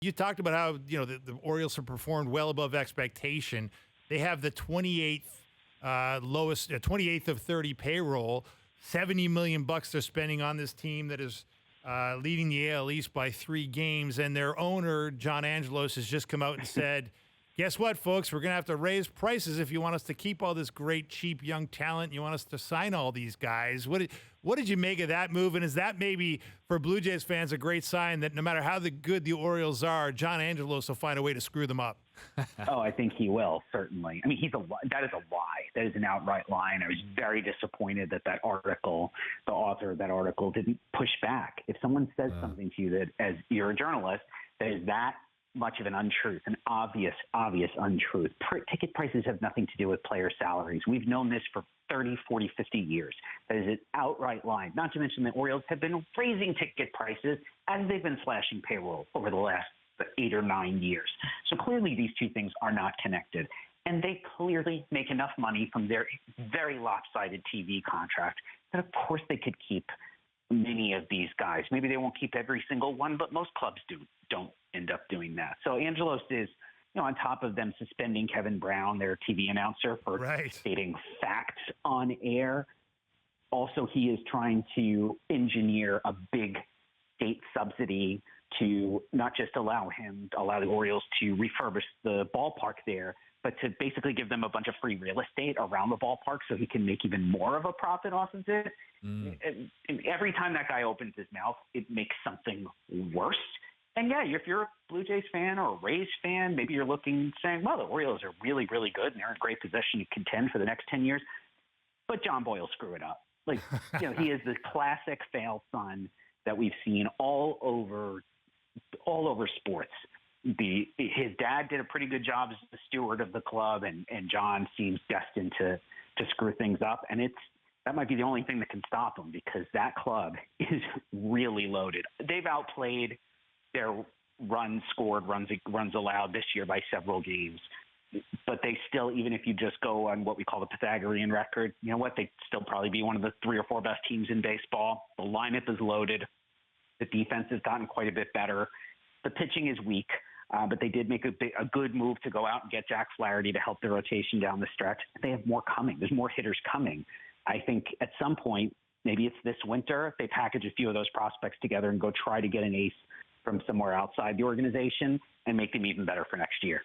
You talked about how the Orioles have performed well above expectation. They have the 28th lowest, 28th of 30 payroll. $70 million they're spending on this team that is leading the AL East by 3 games, and their owner John Angelos has just come out and said, "Guess what, folks? We're going to have to raise prices if you want us to keep all this great, cheap, young talent. You want us to sign all these guys." What did you make of that move? And is that maybe, for Blue Jays fans, a great sign that no matter how good the Orioles are, John Angelos will find a way to screw them up? Oh, I think he will, certainly. I mean, that is a lie. That is an outright lie. And I was very disappointed that article, the author of that article, didn't push back. If someone says something to you that, as you're a journalist, that is that much of an untruth, an obvious untruth. Ticket prices have nothing to do with player salaries. We've known this for 30, 40, 50 years. That is an outright lie. Not to mention the Orioles have been raising ticket prices as they've been slashing payroll over the last 8 or 9 years. So clearly these two things are not connected. And they clearly make enough money from their very lopsided TV contract that, of course, they could keep many of these guys. Maybe they won't keep every single one, but most clubs don't end up doing that. So Angelos is, on top of them suspending Kevin Brown, their TV announcer, for stating facts on air. Also, he is trying to engineer a big state subsidy to not just allow the Orioles to refurbish the ballpark there, but to basically give them a bunch of free real estate around the ballpark so he can make even more of a profit off of it. And every time that guy opens his mouth, it makes something worse. And yeah, if you're a Blue Jays fan or a Rays fan, maybe you're saying, well, the Orioles are really, really good and they're in great position to contend for the next 10 years. But John Boyle screw it up. He is the classic failed son that we've seen all over sports. His dad did a pretty good job as the steward of the club, and John seems destined to screw things up. And that might be the only thing that can stop him, because that club is really loaded. They've outplayed their runs scored, runs allowed this year by several games. But they still, even if you just go on what we call the Pythagorean record, you know what? They'd still probably be one of the 3 or 4 best teams in baseball. The lineup is loaded. The defense has gotten quite a bit better. The pitching is weak, but they did make a good move to go out and get Jack Flaherty to help their rotation down the stretch. They have more coming. There's more hitters coming. I think at some point, maybe it's this winter, they package a few of those prospects together and go try to get an ace from somewhere outside the organization and make them even better for next year.